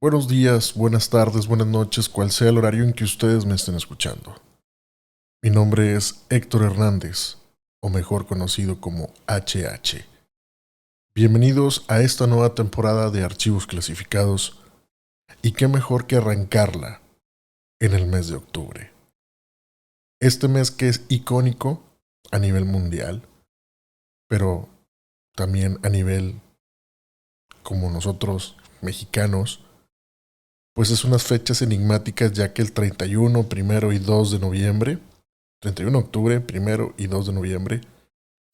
Buenos días, buenas tardes, buenas noches, cual sea el horario en que ustedes me estén escuchando. Mi nombre es Héctor Hernández, o mejor conocido como HH. Bienvenidos a esta nueva temporada de Archivos Clasificados, y qué mejor que arrancarla en el mes de octubre. Este mes que es icónico a nivel mundial, pero también a nivel como nosotros, mexicanos, pues es unas fechas enigmáticas, ya que el 31, 1 y 2 de noviembre, 31 de octubre, 1 y 2 de noviembre,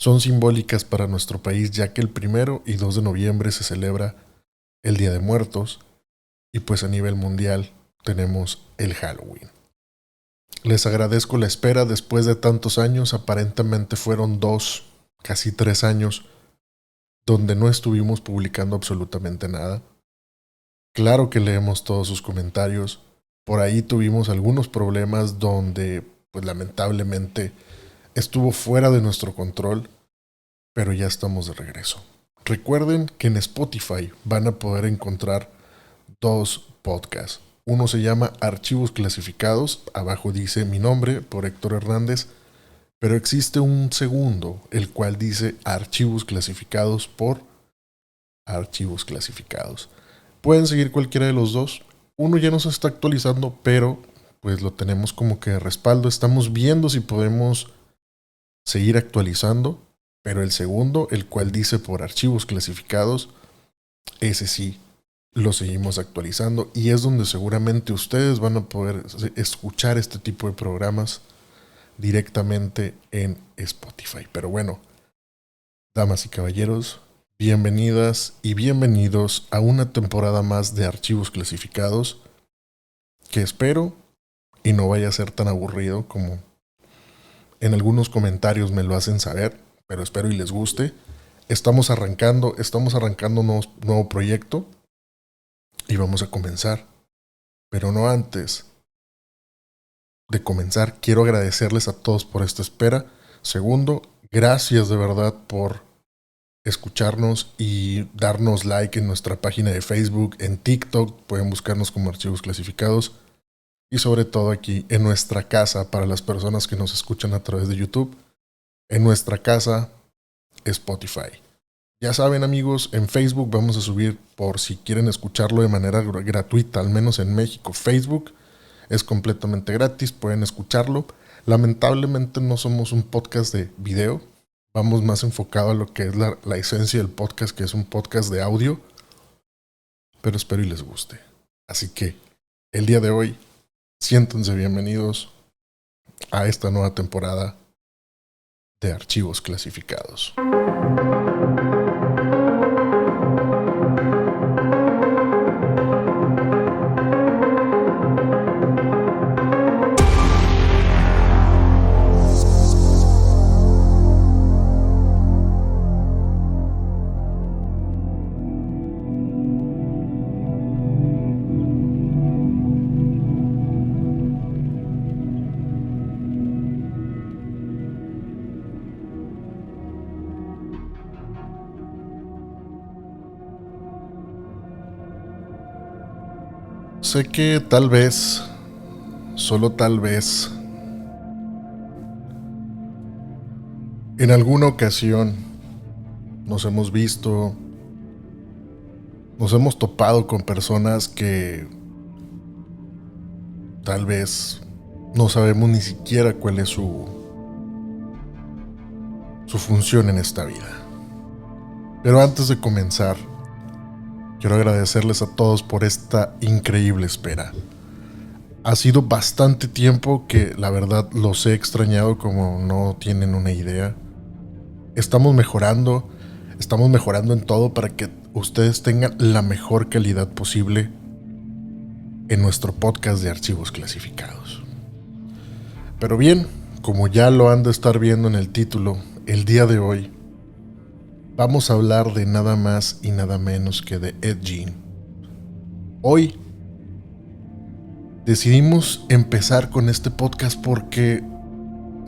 son simbólicas para nuestro país, ya que el 1 y 2 de noviembre se celebra el Día de Muertos y pues a nivel mundial tenemos el Halloween. Les agradezco la espera después de tantos años, aparentemente fueron 2, casi 3 años, donde no estuvimos publicando absolutamente nada. Claro que leemos todos sus comentarios. Por ahí tuvimos algunos problemas donde, pues lamentablemente, estuvo fuera de nuestro control, pero ya estamos de regreso. Recuerden que en Spotify van a poder encontrar 2 podcasts. Uno se llama Archivos Clasificados, abajo dice mi nombre por Héctor Hernández, pero existe un segundo, el cual dice Archivos Clasificados por Archivos Clasificados. Pueden seguir cualquiera de los dos. Uno ya no se está actualizando, pero pues lo tenemos como que de respaldo. Estamos viendo si podemos seguir actualizando, pero el segundo, el cual dice por Archivos Clasificados, ese sí lo seguimos actualizando y es donde seguramente ustedes van a poder escuchar este tipo de programas directamente en Spotify. Pero bueno, damas y caballeros, bienvenidas y bienvenidos a una temporada más de Archivos Clasificados, que espero y no vaya a ser tan aburrido como en algunos comentarios me lo hacen saber, pero espero y les guste. Estamos arrancando un nuevo proyecto y vamos a comenzar. Pero no antes de comenzar, quiero agradecerles a todos por esta espera. Segundo, gracias de verdad por escucharnos y darnos like en nuestra página de Facebook, en TikTok, pueden buscarnos como Archivos Clasificados y sobre todo aquí en nuestra casa para las personas que nos escuchan a través de YouTube, en nuestra casa Spotify. Ya saben amigos, en Facebook vamos a subir, por si quieren escucharlo de manera gratuita, al menos en México, Facebook es completamente gratis, pueden escucharlo. Lamentablemente no somos un podcast de video, vamos más enfocado a lo que es la esencia del podcast, que es un podcast de audio, pero espero y les guste. Así que el día de hoy, siéntense bienvenidos a esta nueva temporada de Archivos Clasificados. Sé que tal vez, solo tal vez, en alguna ocasión nos hemos visto, nos hemos topado con personas que tal vez no sabemos ni siquiera cuál es su función en esta vida. Pero antes de comenzar, quiero agradecerles a todos por esta increíble espera. Ha sido bastante tiempo que la verdad los he extrañado como no tienen una idea. Estamos mejorando en todo para que ustedes tengan la mejor calidad posible en nuestro podcast de Archivos Clasificados. Pero bien, como ya lo han de estar viendo en el título, el día de hoy vamos a hablar de nada más y nada menos que de Ed Gein. Hoy decidimos empezar con este podcast porque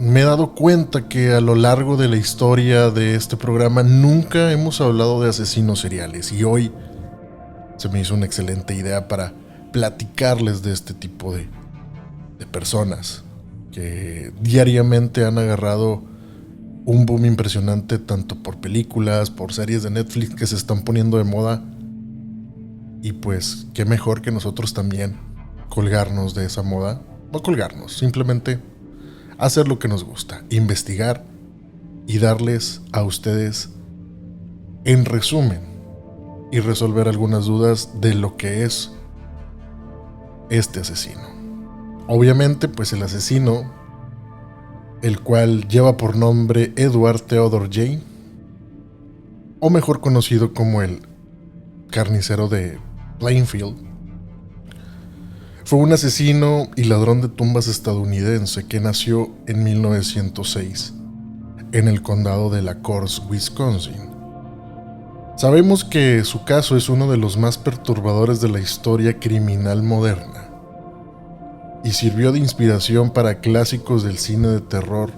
me he dado cuenta que a lo largo de la historia de este programa nunca hemos hablado de asesinos seriales y hoy se me hizo una excelente idea para platicarles de este tipo de personas que diariamente han agarrado un boom impresionante tanto por películas, por series de Netflix que se están poniendo de moda. Y pues qué mejor que nosotros también colgarnos de esa moda. No colgarnos, simplemente hacer lo que nos gusta, investigar y darles a ustedes en resumen y resolver algunas dudas de lo que es este asesino. Obviamente pues el asesino, el cual lleva por nombre Edward Theodore Jane, o mejor conocido como el carnicero de Plainfield, fue un asesino y ladrón de tumbas estadounidense que nació en 1906 en el condado de LaCrosse, Wisconsin. Sabemos que su caso es uno de los más perturbadores de la historia criminal moderna y sirvió de inspiración para clásicos del cine de terror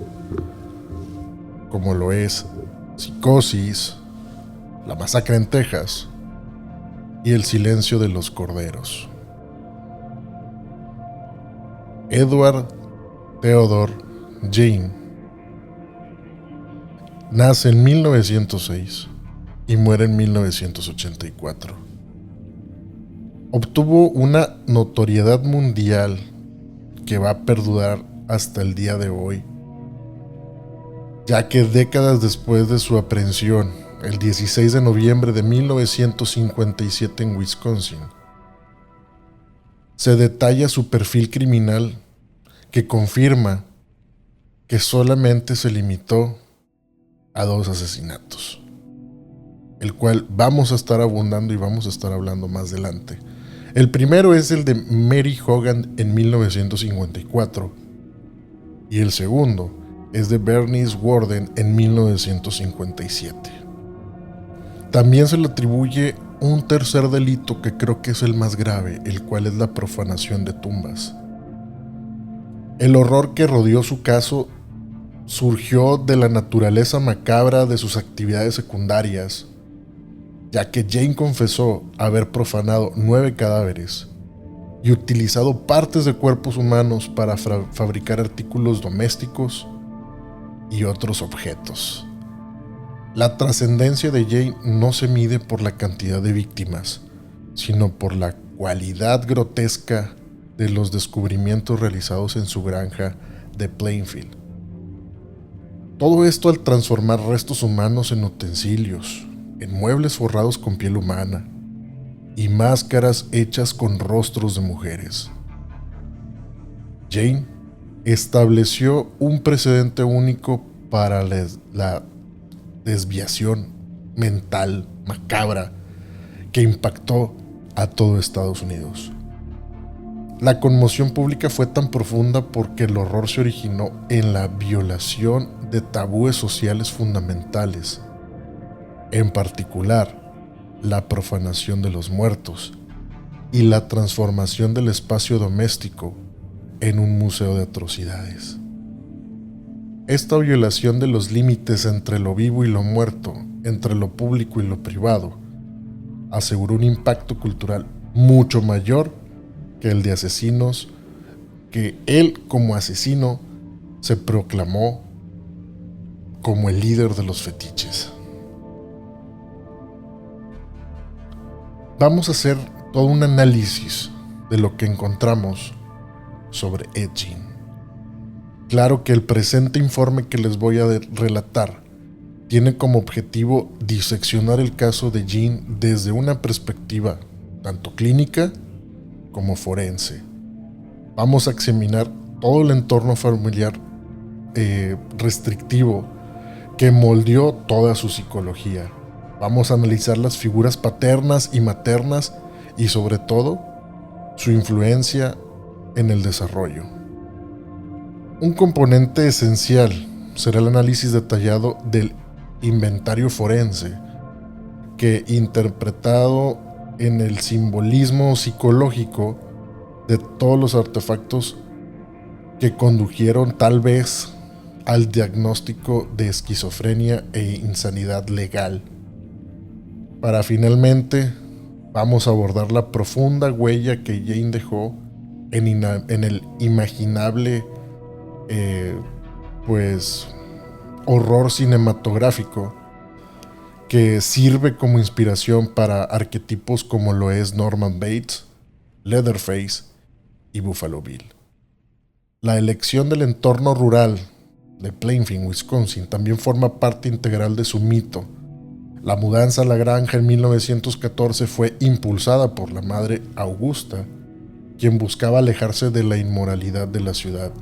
como lo es Psicosis, La Masacre en Texas y El Silencio de los Corderos. Edward Theodore Jane nace en 1906 y muere en 1984. Obtuvo una notoriedad mundial que va a perdurar hasta el día de hoy, ya que décadas después de su aprehensión, el 16 de noviembre de 1957 en Wisconsin, se detalla su perfil criminal que confirma que solamente se limitó a 2 asesinatos, el cual vamos a estar abundando y vamos a estar hablando más adelante. El primero es el de Mary Hogan en 1954 y el segundo es de Bernice Worden en 1957. También se le atribuye un tercer delito que creo que es el más grave, el cual es la profanación de tumbas. El horror que rodeó su caso surgió de la naturaleza macabra de sus actividades secundarias, ya que Jane confesó haber profanado 9 cadáveres y utilizado partes de cuerpos humanos para fabricar artículos domésticos y otros objetos. La trascendencia de Jane no se mide por la cantidad de víctimas, sino por la cualidad grotesca de los descubrimientos realizados en su granja de Plainfield. Todo esto al transformar restos humanos en utensilios, en muebles forrados con piel humana y máscaras hechas con rostros de mujeres. Jane estableció un precedente único para la desviación mental macabra que impactó a todo Estados Unidos. La conmoción pública fue tan profunda porque el horror se originó en la violación de tabúes sociales fundamentales, en particular la profanación de los muertos y la transformación del espacio doméstico en un museo de atrocidades. Esta violación de los límites entre lo vivo y lo muerto, entre lo público y lo privado, aseguró un impacto cultural mucho mayor que el de asesinos, que él como asesino se proclamó como el líder de los fetiches. Vamos a hacer todo un análisis de lo que encontramos sobre Ed Gein. Claro que el presente informe que les voy a relatar tiene como objetivo diseccionar el caso de Gein desde una perspectiva tanto clínica como forense. Vamos a examinar todo el entorno familiar restrictivo que moldeó toda su psicología. Vamos a analizar las figuras paternas y maternas y sobre todo su influencia en el desarrollo. Un componente esencial será el análisis detallado del inventario forense, que interpretado en el simbolismo psicológico de todos los artefactos que condujeron tal vez al diagnóstico de esquizofrenia e insanidad legal, para finalmente vamos a abordar la profunda huella que Jane dejó en el imaginable pues horror cinematográfico que sirve como inspiración para arquetipos como lo es Norman Bates, Leatherface y Buffalo Bill. La elección del entorno rural de Plainfield, Wisconsin, también forma parte integral de su mito. La mudanza a la granja en 1914 fue impulsada por la madre Augusta, quien buscaba alejarse de la inmoralidad de la ciudad.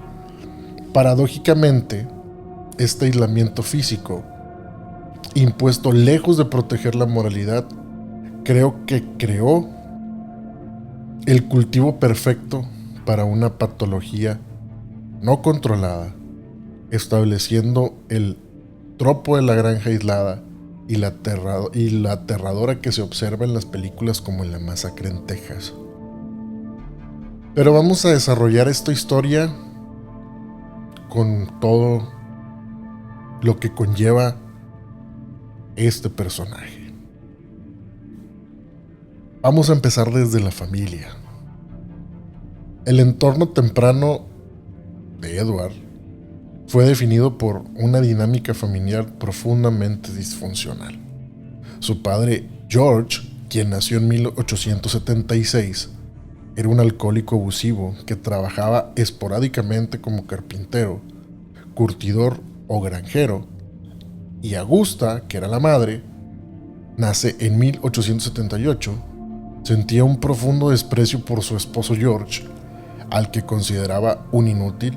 Paradójicamente, este aislamiento físico, impuesto lejos de proteger la moralidad, creo que creó el cultivo perfecto para una patología no controlada, estableciendo el tropo de la granja aislada y la aterradora que se observa en las películas como en La Masacre en Texas. Pero vamos a desarrollar esta historia con todo lo que conlleva este personaje. Vamos a empezar desde la familia. El entorno temprano de Edward fue definido por una dinámica familiar profundamente disfuncional. Su padre, George, quien nació en 1876, era un alcohólico abusivo que trabajaba esporádicamente como carpintero, curtidor o granjero, y Augusta, que era la madre, nace en 1878, sentía un profundo desprecio por su esposo George, al que consideraba un inútil,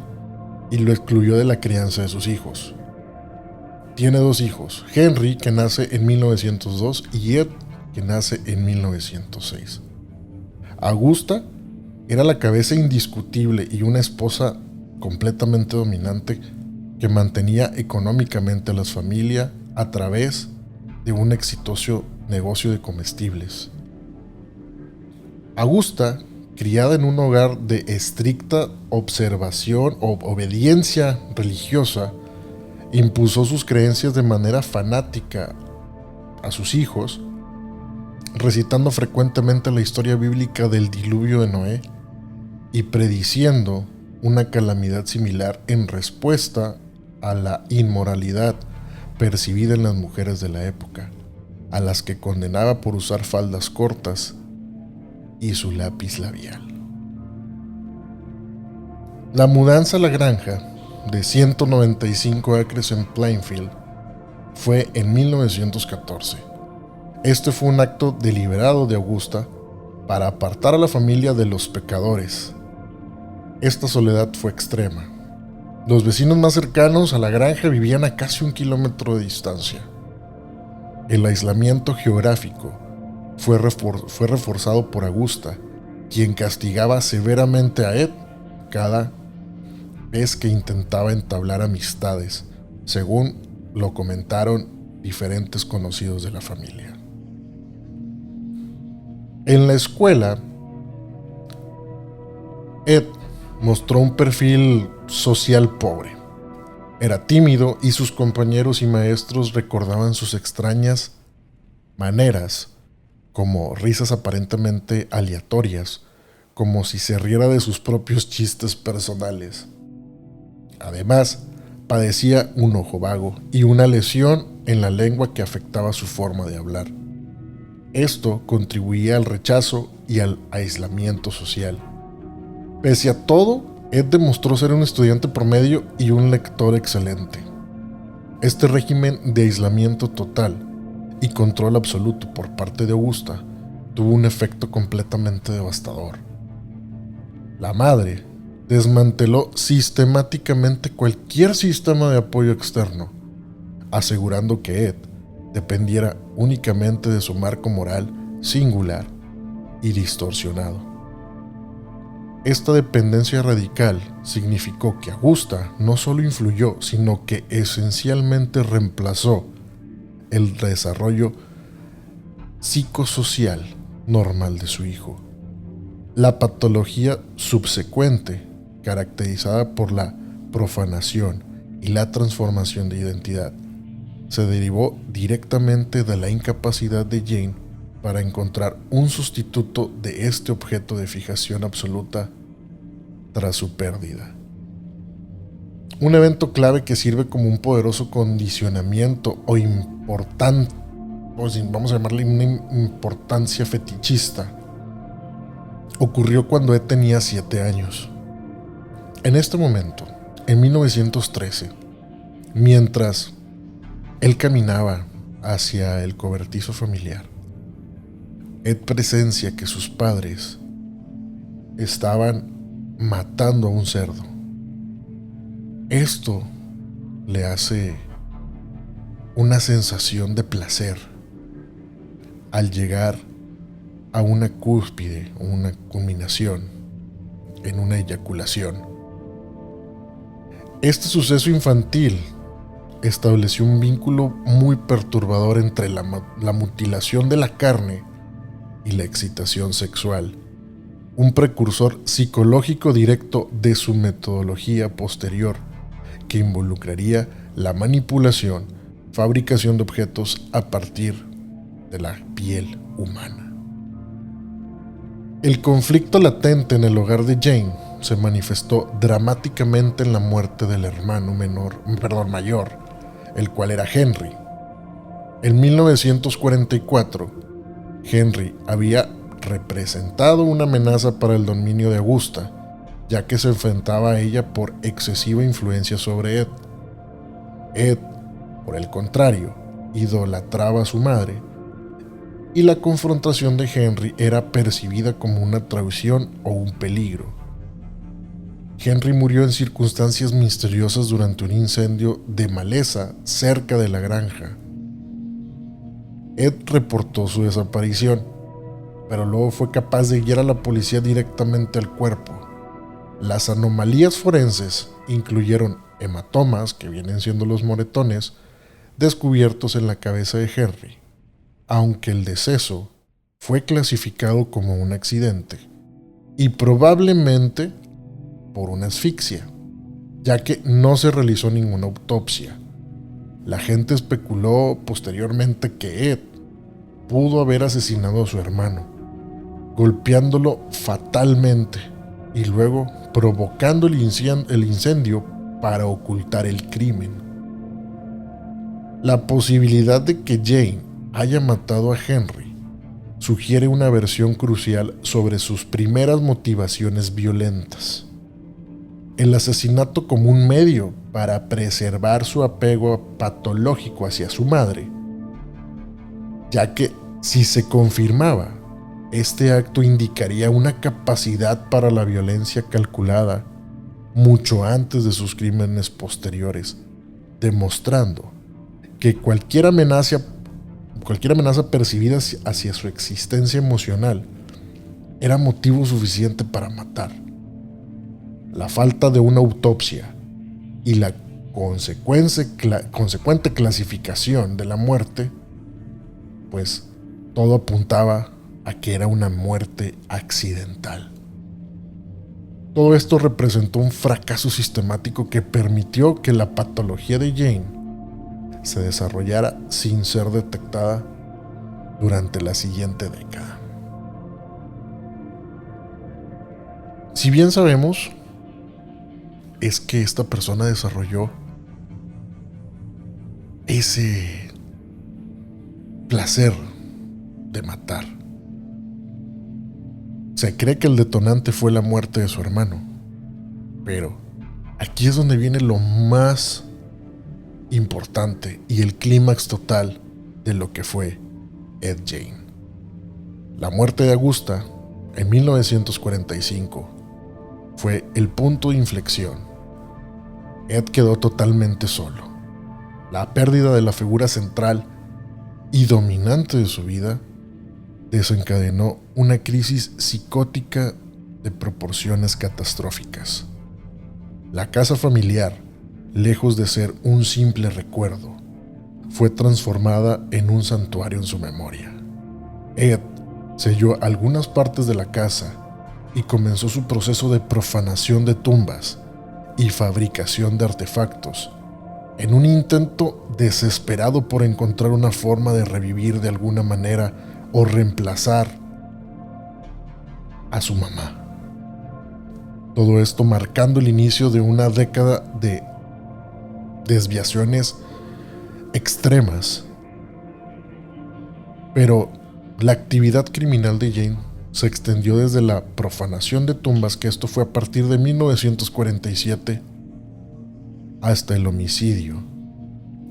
y lo excluyó de la crianza de sus hijos. Tiene dos hijos, Henry, que nace en 1902, y Ed, que nace en 1906. Augusta era la cabeza indiscutible y una esposa completamente dominante que mantenía económicamente a la familia a través de un exitoso negocio de comestibles. Augusta, criada en un hogar de estricta observación o obediencia religiosa, impuso sus creencias de manera fanática a sus hijos, recitando frecuentemente la historia bíblica del diluvio de Noé y prediciendo una calamidad similar en respuesta a la inmoralidad percibida en las mujeres de la época, a las que condenaba por usar faldas cortas y su lápiz labial. La mudanza a la granja de 195 acres en Plainfield fue en 1914. Este fue un acto deliberado de Augusta para apartar a la familia de los pecadores. Esta soledad fue extrema. Los vecinos más cercanos a la granja vivían a casi 1 kilómetro de distancia. El aislamiento geográfico fue reforzado por Augusta, quien castigaba severamente a Ed cada vez que intentaba entablar amistades, según lo comentaron diferentes conocidos de la familia. En la escuela, Ed mostró un perfil social pobre. Era tímido y sus compañeros y maestros recordaban sus extrañas maneras, como risas aparentemente aleatorias, como si se riera de sus propios chistes personales. Además, padecía un ojo vago y una lesión en la lengua que afectaba su forma de hablar. Esto contribuía al rechazo y al aislamiento social. Pese a todo, Ed demostró ser un estudiante promedio y un lector excelente. Este régimen de aislamiento total y control absoluto por parte de Augusta tuvo un efecto completamente devastador. La madre desmanteló sistemáticamente cualquier sistema de apoyo externo, asegurando que Ed dependiera únicamente de su marco moral singular y distorsionado. Esta dependencia radical significó que Augusta no solo influyó, sino que esencialmente reemplazó el desarrollo psicosocial normal de su hijo. La patología subsecuente, caracterizada por la profanación y la transformación de identidad, se derivó directamente de la incapacidad de Jane para encontrar un sustituto de este objeto de fijación absoluta tras su pérdida. Un evento clave que sirve como un poderoso condicionamiento o importante, vamos a llamarle una importancia fetichista, ocurrió cuando Ed tenía 7 años. En este momento, en 1913, mientras él caminaba hacia el cobertizo familiar, Ed presencia que sus padres estaban matando a un cerdo. Esto le hace una sensación de placer al llegar a una cúspide o una culminación en una eyaculación. Este suceso infantil estableció un vínculo muy perturbador entre la mutilación de la carne y la excitación sexual, un precursor psicológico directo de su metodología posterior que involucraría la manipulación, fabricación de objetos a partir de la piel humana. El conflicto latente en el hogar de Jane se manifestó dramáticamente en la muerte del hermano mayor, el cual era Henry. En 1944, Henry había representado una amenaza para el dominio de Augusta, ya que se enfrentaba a ella por excesiva influencia sobre Ed. Ed, por el contrario, idolatraba a su madre, y la confrontación de Henry era percibida como una traición o un peligro. Henry murió en circunstancias misteriosas durante un incendio de maleza cerca de la granja. Ed reportó su desaparición, pero luego fue capaz de guiar a la policía directamente al cuerpo. Las anomalías forenses incluyeron hematomas, que vienen siendo los moretones, descubiertos en la cabeza de Henry, aunque el deceso fue clasificado como un accidente y probablemente por una asfixia, ya que no se realizó ninguna autopsia. La gente especuló posteriormente que Ed pudo haber asesinado a su hermano, golpeándolo fatalmente y luego provocando el incendio para ocultar el crimen. La posibilidad de que Jane haya matado a Henry sugiere una versión crucial sobre sus primeras motivaciones violentas. El asesinato como un medio para preservar su apego patológico hacia su madre, ya que si se confirmaba, este acto indicaría una capacidad para la violencia calculada mucho antes de sus crímenes posteriores, demostrando que cualquier amenaza percibida hacia su existencia emocional era motivo suficiente para matar. La falta de una autopsia y la consecuente clasificación de la muerte, pues todo apuntaba a que era una muerte accidental. Todo esto representó un fracaso sistemático que permitió que la patología de Jane se desarrollara sin ser detectada durante la siguiente década. Si bien sabemos, es que esta persona desarrolló ese placer de matar. Se cree que el detonante fue la muerte de su hermano, pero aquí es donde viene lo más importante y el clímax total de lo que fue Ed Gein. La muerte de Augusta en 1945 fue el punto de inflexión. Ed quedó totalmente solo. La pérdida de la figura central y dominante de su vida desencadenó una crisis psicótica de proporciones catastróficas. La casa familiar, lejos de ser un simple recuerdo, fue transformada en un santuario en su memoria. Ed selló algunas partes de la casa y comenzó su proceso de profanación de tumbas y fabricación de artefactos, en un intento desesperado por encontrar una forma de revivir de alguna manera o reemplazar a su mamá. Todo esto marcando el inicio de una década de desviaciones extremas. Pero la actividad criminal de Jane se extendió desde la profanación de tumbas, que esto fue a partir de 1947, hasta el homicidio,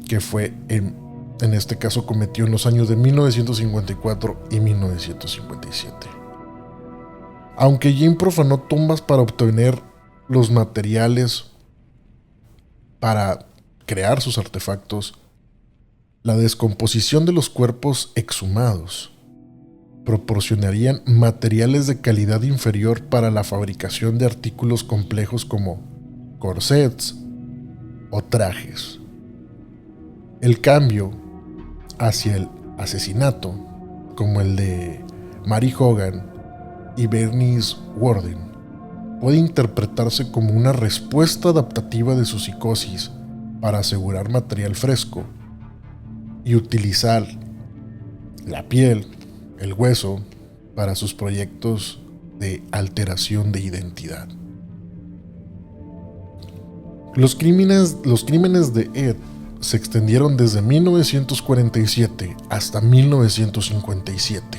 que fue en este caso cometió en los años de 1954 y 1957. Aunque Jane profanó tumbas para obtener los materiales para crear sus artefactos, la descomposición de los cuerpos exhumados proporcionarían materiales de calidad inferior para la fabricación de artículos complejos como corsets o trajes. El cambio hacia el asesinato, como el de Mary Hogan y Bernice Worden, puede interpretarse como una respuesta adaptativa de su psicosis para asegurar material fresco y utilizar la piel, el hueso, para sus proyectos de alteración de identidad. Los crímenes de Ed se extendieron desde 1947 hasta 1957.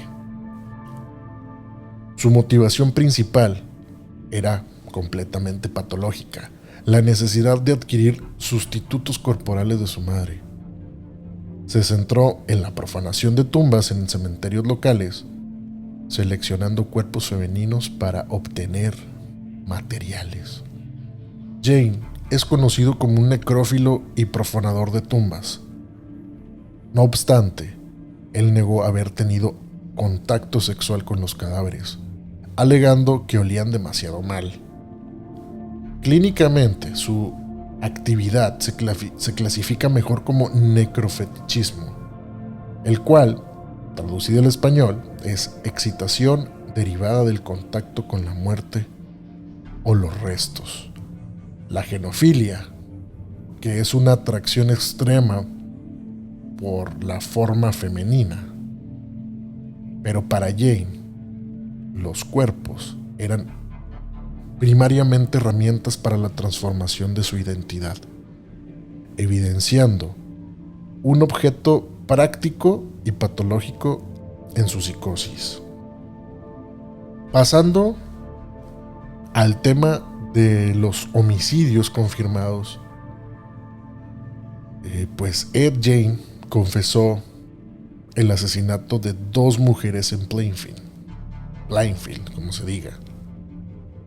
Su motivación principal era completamente patológica: la necesidad de adquirir sustitutos corporales de su madre. Se centró en la profanación de tumbas en cementerios locales, seleccionando cuerpos femeninos para obtener materiales. Jane es conocido como un necrófilo y profanador de tumbas. No obstante, él negó haber tenido contacto sexual con los cadáveres, alegando que olían demasiado mal. Clínicamente, su actividad se clasifica mejor como necrofetichismo, el cual, traducido al español, es excitación derivada del contacto con la muerte o los restos. La genofilia, que es una atracción extrema por la forma femenina. Pero para Jane, los cuerpos eran primariamente herramientas para la transformación de su identidad, evidenciando un objeto práctico y patológico en su psicosis. Pasando al tema de los homicidios confirmados, pues Ed Gein confesó el asesinato de 2 mujeres en Plainfield, como se diga.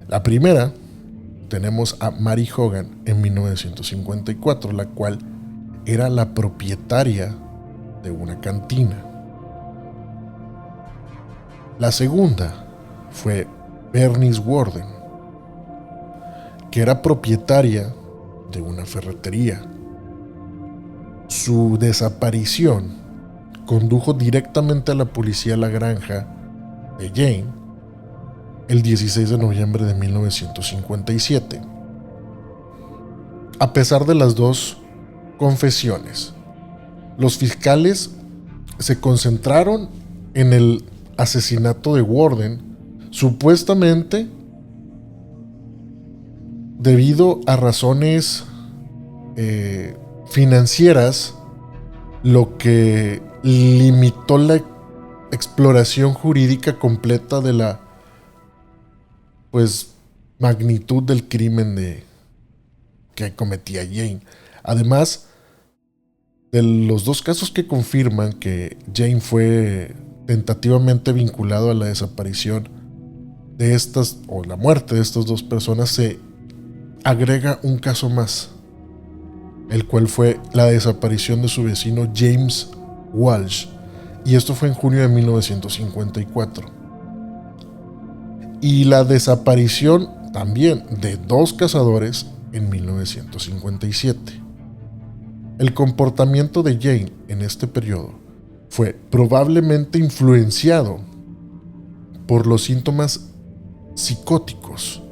La primera, tenemos a Mary Hogan en 1954, la cual era la propietaria de una cantina. La segunda fue Bernice Worden, que era propietaria de una ferretería. Su desaparición condujo directamente a la policía a la granja de Jane el 16 de noviembre de 1957. A pesar de las 2 confesiones, los fiscales se concentraron en el asesinato de Worden, supuestamente debido a razones financieras, lo que limitó la exploración jurídica completa de la magnitud del crimen que cometía Jane. Además de los 2 casos que confirman que Jane fue tentativamente vinculado a la desaparición de estas, o la muerte de estas 2 personas, se agrega un caso más, el cual fue la desaparición de su vecino James Walsh, y esto fue en junio de 1954. Y la desaparición también de 2 cazadores en 1957. El comportamiento de Jane en este periodo fue probablemente influenciado por los síntomas psicóticos,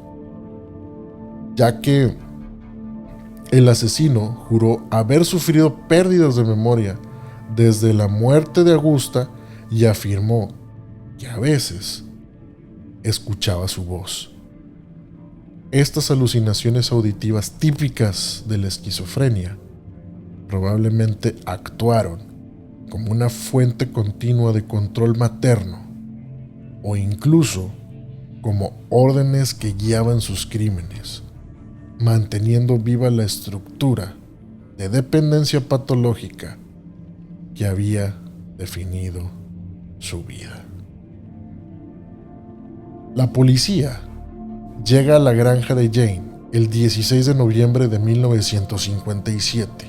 ya que el asesino juró haber sufrido pérdidas de memoria desde la muerte de Augusta y afirmó que a veces escuchaba su voz. Estas alucinaciones auditivas típicas de la esquizofrenia probablemente actuaron como una fuente continua de control materno o incluso como órdenes que guiaban sus crímenes, manteniendo viva la estructura de dependencia patológica que había definido su vida. La policía llega a la granja de Jane el 16 de noviembre de 1957.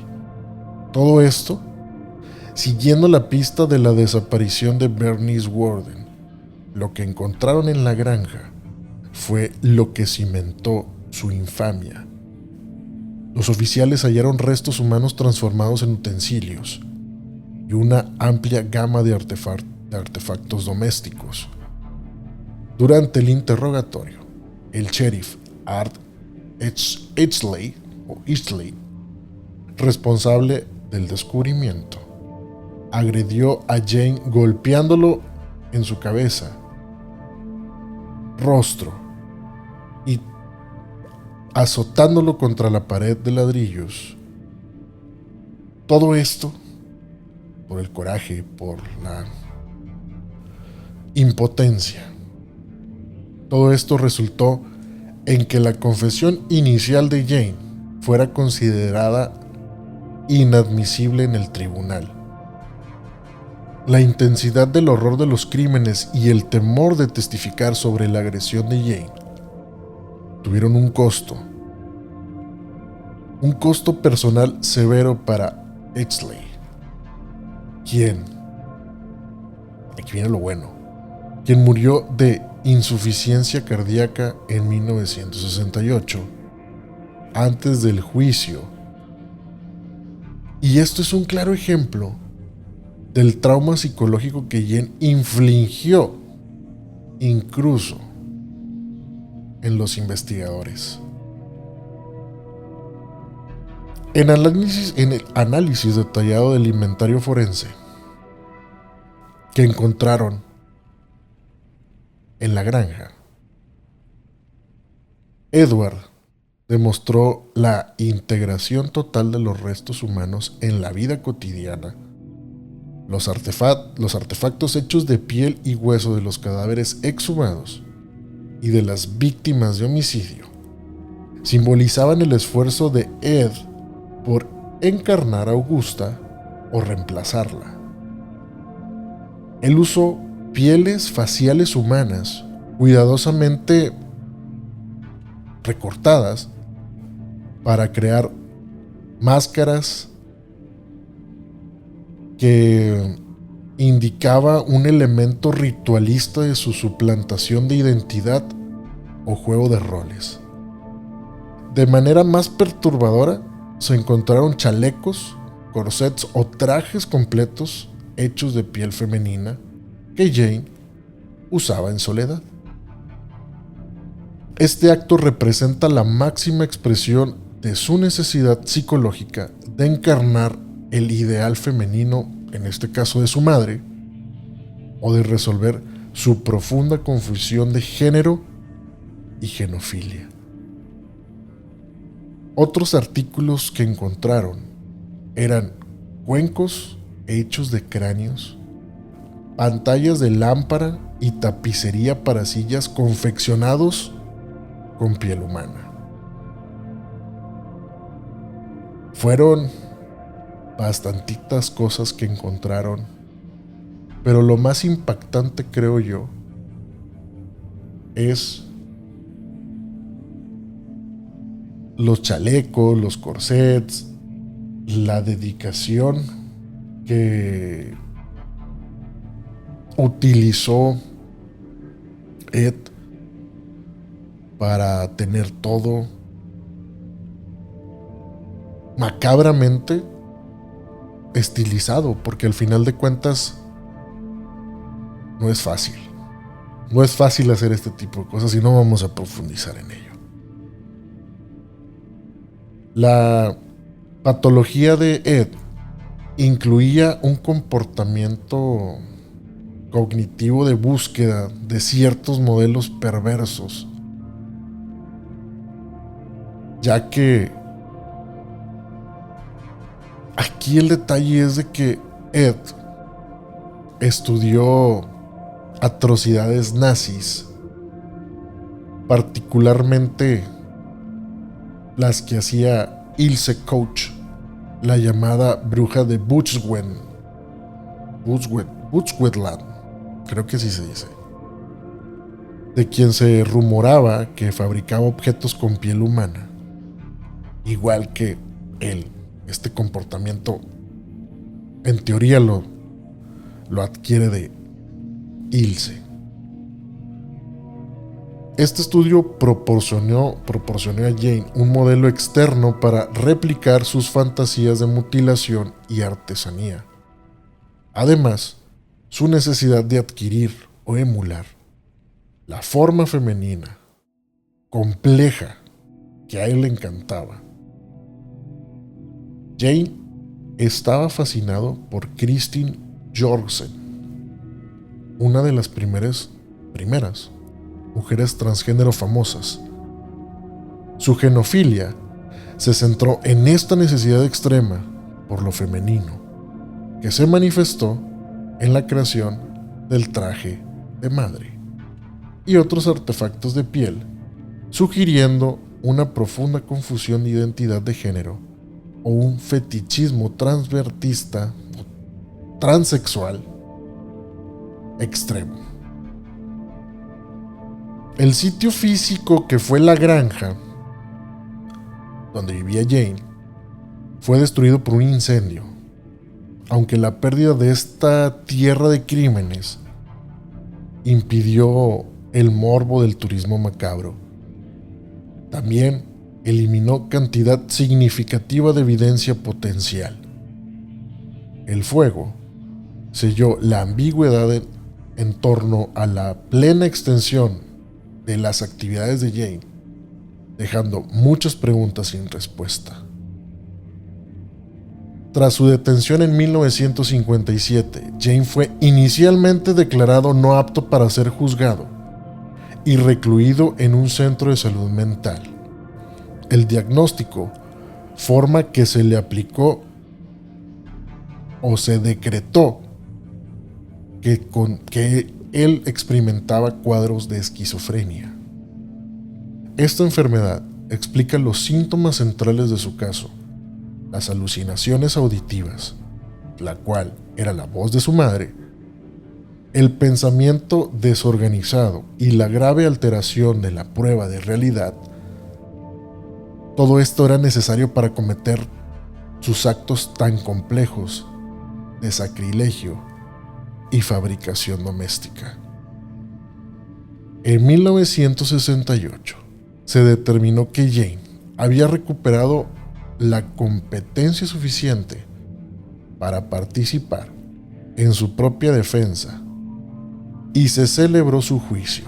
Todo esto siguiendo la pista de la desaparición de Bernice Worden. Lo que encontraron en la granja fue lo que cimentó su infamia. Los oficiales hallaron restos humanos transformados en utensilios y una amplia gama de artefactos domésticos. Durante el interrogatorio, el sheriff Art Easley, responsable del descubrimiento, agredió a Jane golpeándolo en su cabeza, rostro y azotándolo contra la pared de ladrillos. Todo esto por el coraje, por la impotencia. Todo esto resultó en que la confesión inicial de Jane fuera considerada inadmisible en el tribunal. La intensidad del horror de los crímenes y el temor de testificar sobre la agresión de Jane tuvieron un costo personal severo para Easley, aquí viene lo bueno, quien murió de insuficiencia cardíaca en 1968, antes del juicio. Y esto es un claro ejemplo del trauma psicológico que Jane infligió incluso en los investigadores. En el análisis detallado del inventario forense que encontraron en la granja, Edward demostró la integración total de los restos humanos en la vida cotidiana. Los artefactos hechos de piel y hueso de los cadáveres exhumados y de las víctimas de homicidio simbolizaban el esfuerzo de Ed por encarnar a Augusta o reemplazarla. Él usó pieles faciales humanas cuidadosamente recortadas para crear máscaras que indicaba un elemento ritualista de su suplantación de identidad o juego de roles. De manera más perturbadora, se encontraron chalecos, corsets o trajes completos hechos de piel femenina que Jane usaba en soledad. Este acto representa la máxima expresión de su necesidad psicológica de encarnar el ideal femenino, en este caso de su madre, o de resolver su profunda confusión de género y genofilia. Otros artículos que encontraron eran cuencos hechos de cráneos, pantallas de lámpara y tapicería para sillas confeccionados con piel humana. Fueron bastantitas cosas que encontraron, pero lo más impactante, creo yo, es los chalecos, los corsets, la dedicación que utilizó Ed para tener todo macabramente estilizado, porque al final de cuentas no es fácil. No es fácil hacer este tipo de cosas y no vamos a profundizar en ello. La patología de Ed incluía un comportamiento cognitivo de búsqueda de ciertos modelos perversos, ya que aquí el detalle es de que Ed estudió atrocidades nazis, particularmente las que hacía Ilse Koch, la llamada bruja de Buchwedland, creo que así se dice, de quien se rumoraba que fabricaba objetos con piel humana, igual que él. Este comportamiento en teoría lo adquiere de Ilse. Este estudio proporcionó a Jane un modelo externo para replicar sus fantasías de mutilación y artesanía. Además, su necesidad de adquirir o emular la forma femenina compleja que a él le encantaba. Jane estaba fascinado por Kristin Jorgensen, una de las primeras mujeres transgénero famosas. Su genofilia se centró en esta necesidad extrema por lo femenino, que se manifestó en la creación del traje de madre y otros artefactos de piel, sugiriendo una profunda confusión de identidad de género o un fetichismo transvestista o transexual extremo. El sitio físico que fue la granja donde vivía Jane fue destruido por un incendio, aunque la pérdida de esta tierra de crímenes impidió el morbo del turismo macabro. También eliminó cantidad significativa de evidencia potencial. El fuego selló la ambigüedad en torno a la plena extensión de las actividades de Jane, dejando muchas preguntas sin respuesta. Tras su detención en 1957, Jane fue inicialmente declarado no apto para ser juzgado y recluido en un centro de salud mental. El diagnóstico, forma que se le aplicó o se decretó que él experimentaba cuadros de esquizofrenia. Esta enfermedad explica los síntomas centrales de su caso: las alucinaciones auditivas, la cual era la voz de su madre, el pensamiento desorganizado y la grave alteración de la prueba de realidad. Todo esto era necesario para cometer sus actos tan complejos de sacrilegio y fabricación doméstica. En 1968 se determinó que Jane había recuperado la competencia suficiente para participar en su propia defensa y se celebró su juicio.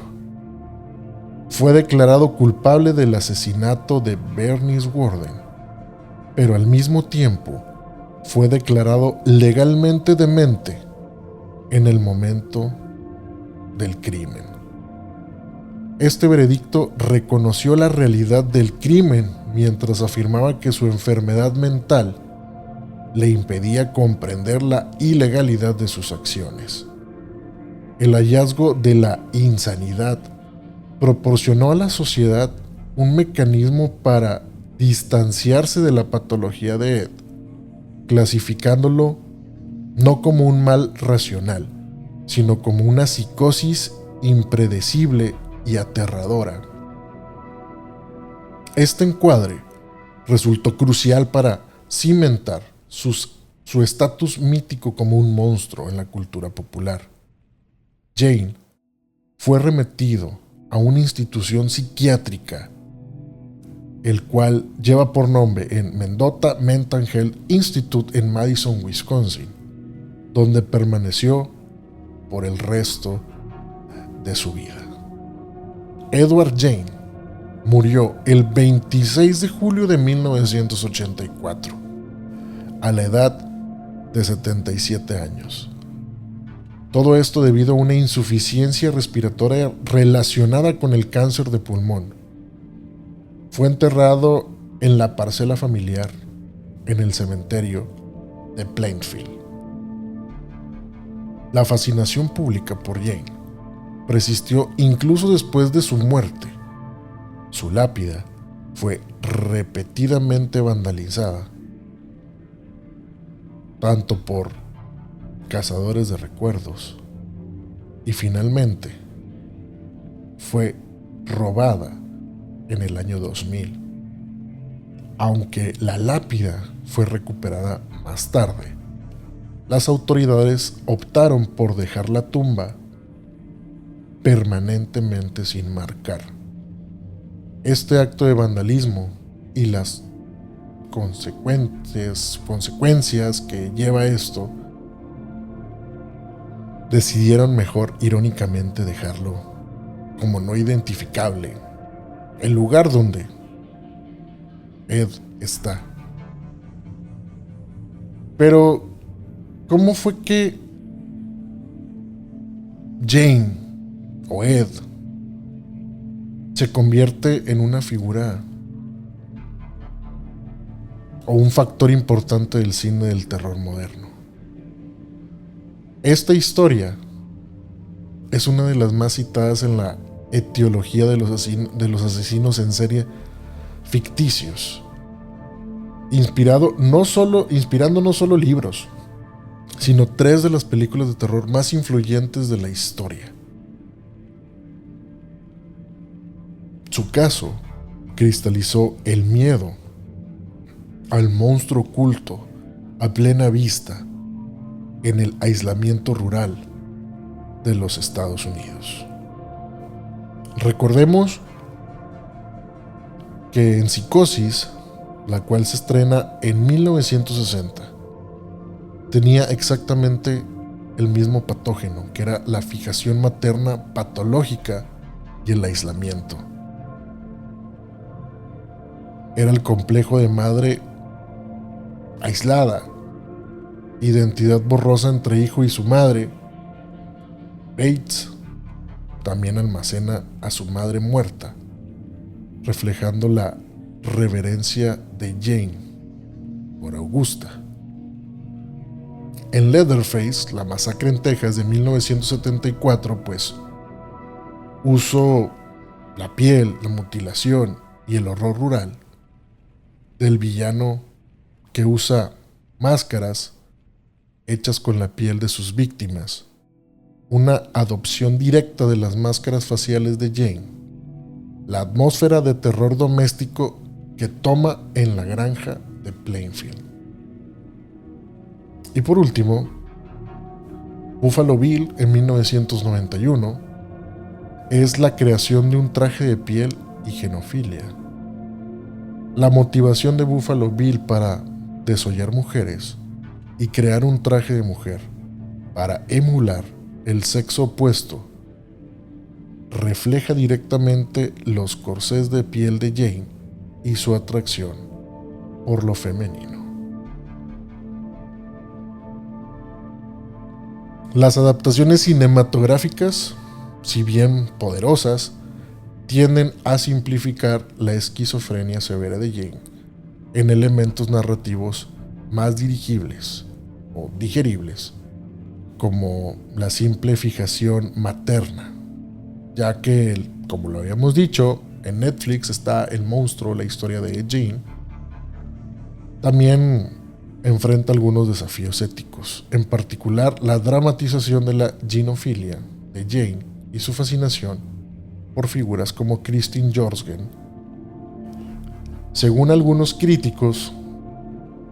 Fue declarado culpable del asesinato de Bernice Worden, pero al mismo tiempo fue declarado legalmente demente en el momento del crimen. Este veredicto reconoció la realidad del crimen mientras afirmaba que su enfermedad mental le impedía comprender la ilegalidad de sus acciones. El hallazgo de la insanidad proporcionó a la sociedad un mecanismo para distanciarse de la patología de Ed, clasificándolo no como un mal racional, sino como una psicosis impredecible y aterradora. Este encuadre resultó crucial para cimentar su estatus mítico como un monstruo en la cultura popular. Jane fue remitido a una institución psiquiátrica, el cual lleva por nombre en Mendota Mental Health Institute en Madison, Wisconsin, donde permaneció por el resto de su vida. Edward Jane murió el 26 de julio de 1984, a la edad de 77 años. Todo esto debido a una insuficiencia respiratoria relacionada con el cáncer de pulmón. Fue enterrado en la parcela familiar, en el cementerio de Plainfield. La fascinación pública por Jane persistió incluso después de su muerte. Su lápida fue repetidamente vandalizada, tanto por cazadores de recuerdos, y finalmente fue robada en el año 2000. Aunque la lápida fue recuperada más tarde, las autoridades optaron por dejar la tumba permanentemente sin marcar. Este acto de vandalismo y las consecuencias que lleva esto, decidieron mejor, irónicamente, dejarlo como no identificable el lugar donde Ed está. Pero, ¿cómo fue que Jane o Ed se convierte en una figura o un factor importante del cine del terror moderno? Esta historia es una de las más citadas en la etiología de los asesinos en serie ficticios, inspirando no solo libros, sino 3 de las películas de terror más influyentes de la historia. Su caso cristalizó el miedo al monstruo oculto a plena vista en el aislamiento rural de los Estados Unidos. Recordemos que en Psicosis, la cual se estrena en 1960, tenía exactamente el mismo patógeno, que era la fijación materna patológica y el aislamiento. Era el complejo de madre aislada, identidad borrosa entre hijo y su madre. Bates también almacena a su madre muerta, reflejando la reverencia de Jane por Augusta. En Leatherface, la masacre en Texas de 1974, pues usó la piel, la mutilación y el horror rural del villano que usa máscaras hechas con la piel de sus víctimas, una adopción directa de las máscaras faciales de Jane, la atmósfera de terror doméstico que toma en la granja de Plainfield. Y por último, Buffalo Bill en 1991 es la creación de un traje de piel y genofilia. La motivación de Buffalo Bill para desollar mujeres y crear un traje de mujer para emular el sexo opuesto refleja directamente los corsés de piel de Jane y su atracción por lo femenino. Las adaptaciones cinematográficas, si bien poderosas, tienden a simplificar la esquizofrenia severa de Jane en elementos narrativos más dirigibles o digeribles, como la simple fijación materna, ya que, como lo habíamos dicho, en Netflix está El monstruo, la historia de Jane. También enfrenta algunos desafíos éticos, en particular la dramatización de la ginofilia de Jane y su fascinación por figuras como Christine Jorgen. Según algunos críticos,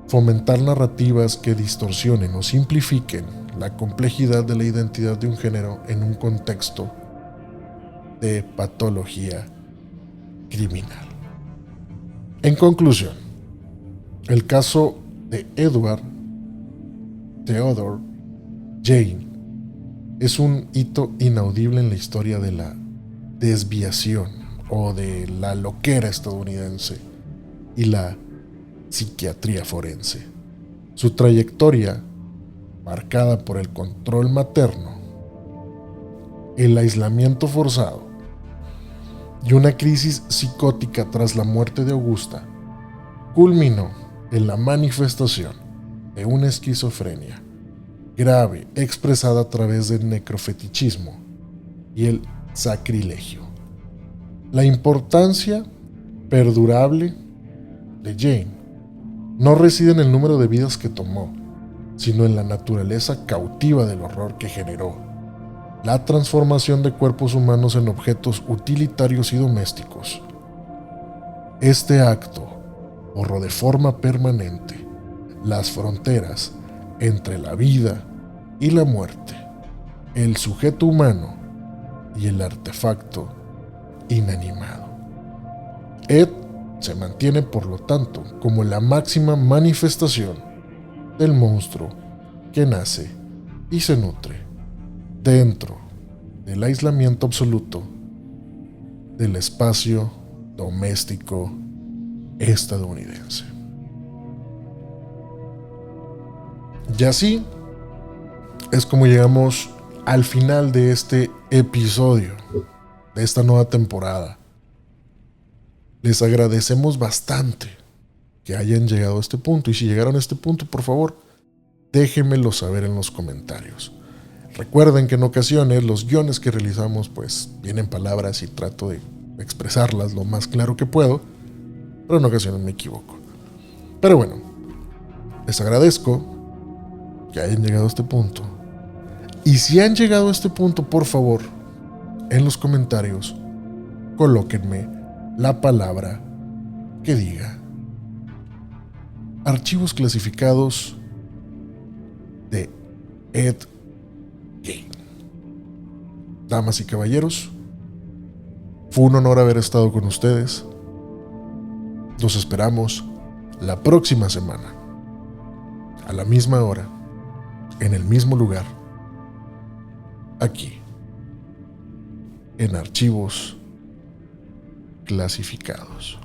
fomentar narrativas que distorsionen o simplifiquen la complejidad de la identidad de un género en un contexto de patología criminal. En conclusión, el caso de Edward Theodore Jane es un hito inaudible en la historia de la desviación o de la loquera estadounidense y la psiquiatría forense. Su trayectoria, marcada por el control materno el aislamiento forzado y una crisis psicótica tras la muerte de Augusta culminó en la manifestación de una esquizofrenia grave expresada a través del necrofetichismo y el sacrilegio. La importancia perdurable de Jane no reside en el número de vidas que tomó, sino en la naturaleza cautiva del horror que generó. La transformación de cuerpos humanos en objetos utilitarios y domésticos. Este acto borró de forma permanente las fronteras entre la vida y la muerte, el sujeto humano y el artefacto inanimado. Ed se mantiene, por lo tanto, como la máxima manifestación del monstruo que nace y se nutre dentro del aislamiento absoluto del espacio doméstico estadounidense. Y así es como llegamos al final de este episodio, de esta nueva temporada. Les agradecemos bastante que hayan llegado a este punto, y si llegaron a este punto, por favor, déjenmelo saber en los comentarios. Recuerden que en ocasiones los guiones que realizamos pues vienen palabras y trato de expresarlas lo más claro que puedo, pero en ocasiones me equivoco. Pero bueno, les agradezco que hayan llegado a este punto. Y si han llegado a este punto, por favor, en los comentarios, colóquenme la palabra que diga archivos clasificados de Ed Gein. Damas y caballeros, fue un honor haber estado con ustedes. Los esperamos la próxima semana, a la misma hora, en el mismo lugar, aquí, en Archivos Clasificados.